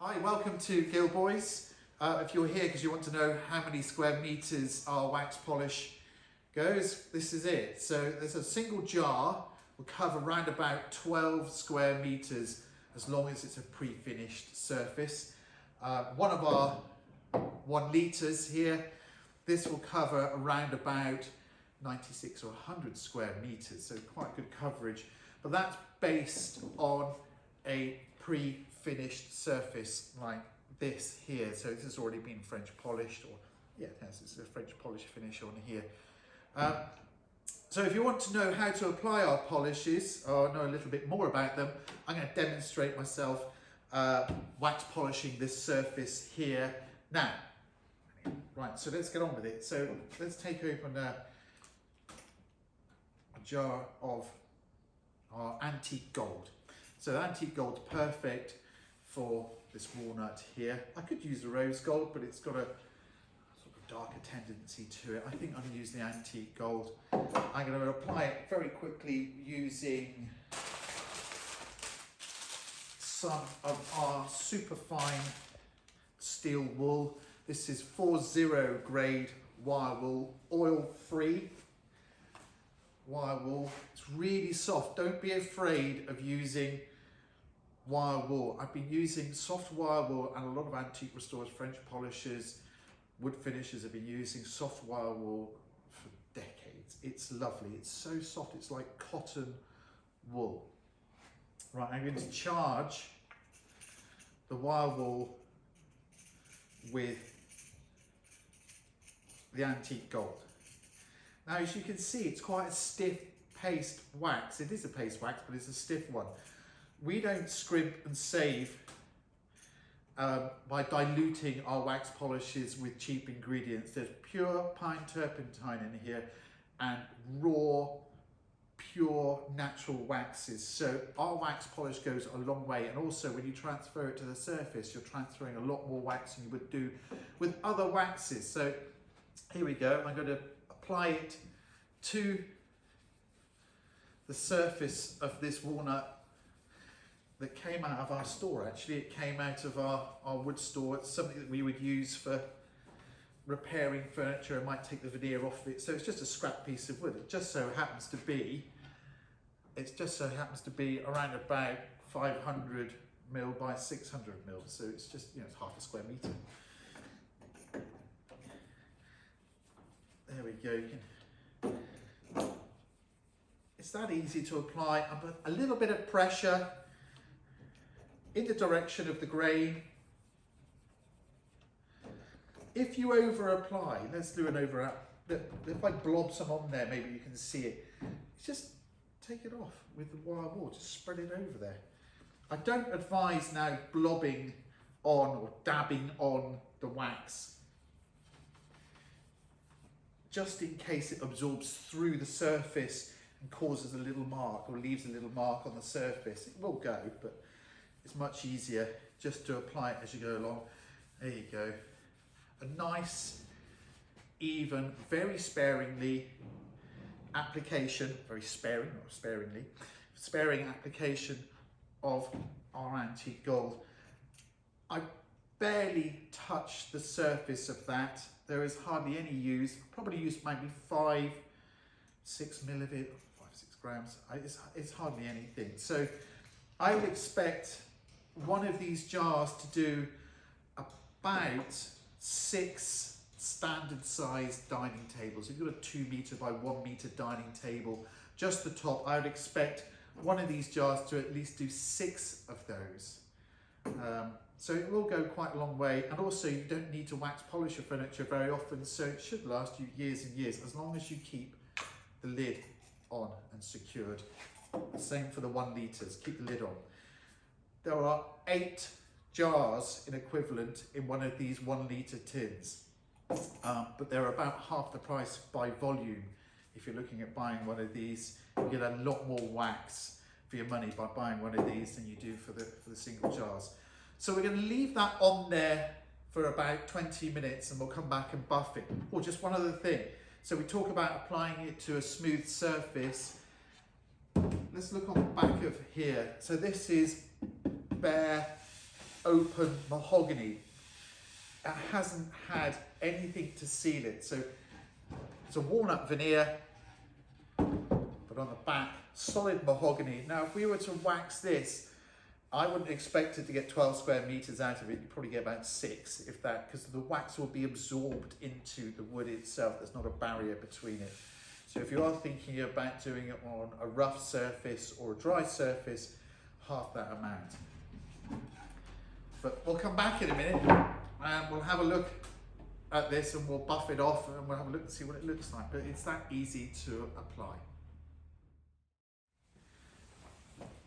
Hi, welcome to Gilboys. If you're here because you want to know how many square meters our wax polish goes, this is it. So there's a single jar will cover around about 12 square meters as long as it's a pre-finished surface. One of our 1 litres here, this will cover around about 96 or 100 square meters, so quite good coverage. But that's based on a pre-finished surface like this here. So this has already been French polished, or yeah, yes, it's a French polish finish on here. So if you want to know how to apply our polishes or know a little bit more about them, I'm going to demonstrate myself wax polishing this surface here now. Right, so let's get on with it. So let's take open a jar of our antique gold. So antique gold's perfect for this walnut here. I could use the rose gold, but it's got a sort of darker tendency to it. I think I'm going to use the antique gold. I'm going to apply it very quickly using some of our superfine steel wool. This is 40 grade wire wool, oil-free wire wool. It's really soft. Don't be afraid of using wire wool. I've been using soft wire wool, and a lot of antique restorers, French polishers, wood finishers have been using soft wire wool for decades. It's lovely. It's so soft. It's like cotton wool. Right, I'm going to charge the wire wool with the antique gold. Now, as you can see, it's quite a stiff paste wax. It is a paste wax, but it's a stiff one. We don't scrimp and save by diluting our wax polishes with cheap ingredients. There's pure pine turpentine in here and raw, pure natural waxes. So our wax polish goes a long way. And also when you transfer it to the surface, you're transferring a lot more wax than you would do with other waxes. So here we go. I'm going to apply it to the surface of this walnut that came out of our store. Actually, it came out of our wood store. It's something that we would use for repairing furniture. I might take the veneer off it. So it's just a scrap piece of wood. It just so happens to be, around about 500 mil by 600 mil. So it's just, it's half a square meter. There we go. It's that easy to apply. I put a little bit of pressure in the direction of the grain. If you over apply, let's do an over. If I blob some on there, maybe you can see it. Just take it off with the wire wool, just spread it over there. I don't advise now blobbing on or dabbing on the wax, just in case it absorbs through the surface and causes a little mark or leaves a little mark on the surface. It will go, but it's much easier just to apply it as you go along. There you go. A nice, even, very sparingly application, very sparing, not sparingly, sparing application of our antique gold. I barely touched the surface of that. There is hardly any use. Probably used maybe 5-6 mil of it, 5-6 grams. It's hardly anything. So I would expect one of these jars to do about 6 standard sized dining tables. If you've got a 2 meter by 1 meter dining table, just the top, I would expect one of these jars to at least do 6 of those. So it will go quite a long way, and also you don't need to wax polish your furniture very often, so it should last you years and years as long as you keep the lid on and secured. The same for the 1 litres, keep the lid on. There are 8 jars in equivalent in one of these 1 litre tins, but they're about half the price by volume. If you're looking at buying one of these, you get a lot more wax for your money by buying one of these than you do for the single jars. So we're going to leave that on there for about 20 minutes and we'll come back and buff it. Oh, just one other thing. So we talk about applying it to a smooth surface. Let's look on the back of here. So this is bare open mahogany. It hasn't had anything to seal it. So it's a walnut veneer, but on the back, solid mahogany. Now, if we were to wax this, I wouldn't expect it to get 12 square meters out of it. You'd probably get about 6, if that, because the wax will be absorbed into the wood itself. There's not a barrier between it. So if you are thinking about doing it on a rough surface or a dry surface, half that amount. But we'll come back in a minute and we'll have a look at this and we'll buff it off and we'll have a look and see what it looks like. But it's that easy to apply.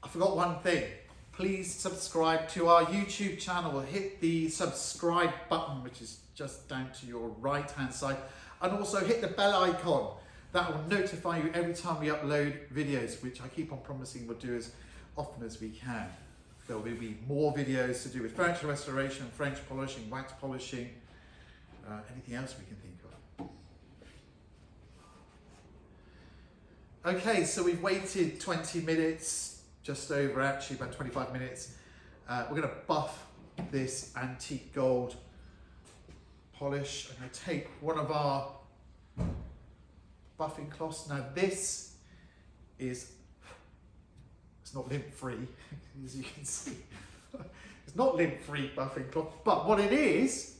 I forgot one thing. Please subscribe to our YouTube channel. Hit the subscribe button, which is just down to your right hand side, and also hit the bell icon. That will notify you every time we upload videos, which I keep on promising we'll do as often as we can. There will be more videos to do with furniture restoration, French polishing, wax polishing, anything else we can think of. Okay, so we've waited 20 minutes, just over actually, about 25 minutes. We're going to buff this antique gold polish. I'm going to take one of our buffing cloths. Now this is, it's not lint-free, as you can see. It's not lint-free buffing cloth, but what it is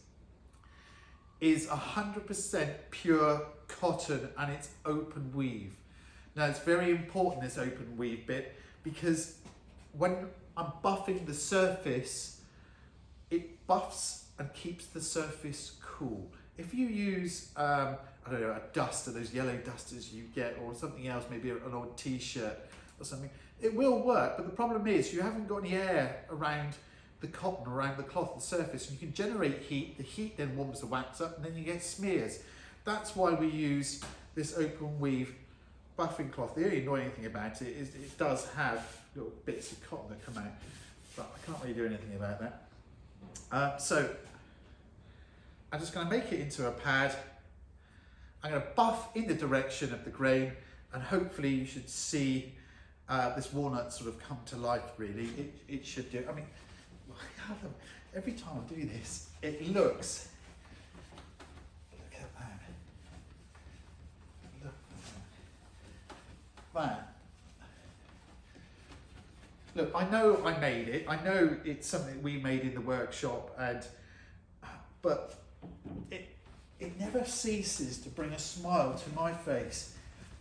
100% pure cotton, and it's open weave. Now it's very important, this open weave bit, because when I'm buffing the surface, it buffs and keeps the surface cool. If you use, I don't know, a duster, those yellow dusters you get, or something else, maybe an old t-shirt or something, it will work, but the problem is you haven't got any air around the cotton, around the cloth, the surface, and you can generate heat. The heat then warms the wax up and then you get smears. That's why we use this open weave buffing cloth. The only annoying thing about it is it does have little bits of cotton that come out, but I can't really do anything about that. So I'm just going to make it into a pad. I'm going to buff in the direction of the grain, and hopefully you should see this walnut sort of come to life, really. It should do. I mean, every time I do this, it looks, look at that. Look at that. Look, I know I made it. I know it's something we made in the workshop, but it never ceases to bring a smile to my face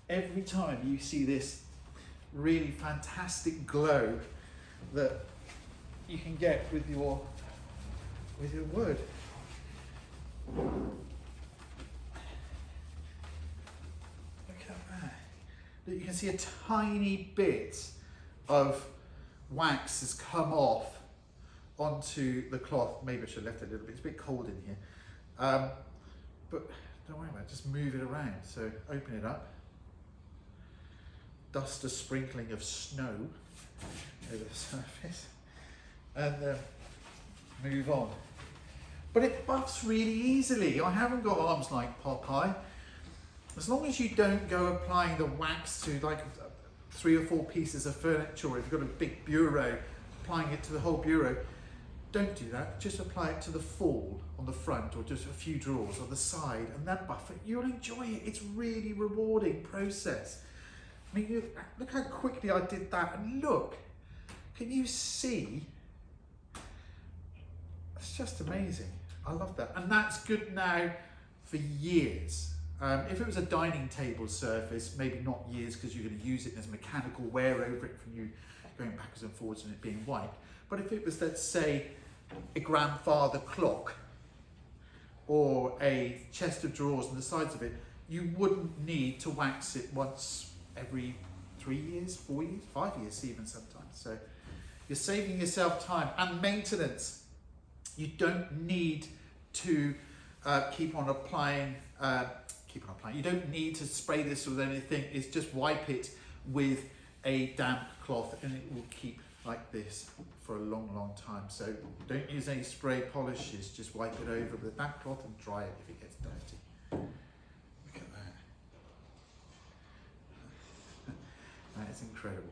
every time you see this really fantastic glow that you can get with your wood. Look at that. Look, you can see a tiny bit of wax has come off onto the cloth. Maybe I should have left it a little bit. It's a bit cold in here. But don't worry about it, just move it around. So open it up. Dust a sprinkling of snow over the surface. And move on. But it buffs really easily. I haven't got arms like Popeye. As long as you don't go applying the wax to like 3 or 4 pieces of furniture, or if you've got a big bureau, applying it to the whole bureau, don't do that. Just apply it to the fall on the front, or just a few drawers on the side, and that buff it. You'll enjoy it. It's really rewarding process. I mean, look how quickly I did that, and look, can you see? It's just amazing. I love that. And that's good now for years. If it was a dining table surface, maybe not years, because you're going to use it as mechanical wear over it from you going backwards and forwards and it being white. But if it was, let's say, a grandfather clock or a chest of drawers on the sides of it, you wouldn't need to wax it once every 3 years, 4 years, 5 years even sometimes. So you're saving yourself time and maintenance. You don't need to keep on applying. You don't need to spray this with anything. It's just wipe it with a damp cloth and it will keep like this for a long, long time. So don't use any spray polishes. Just wipe it over with a damp cloth and dry it if it gets dirty. Look at that. That is incredible.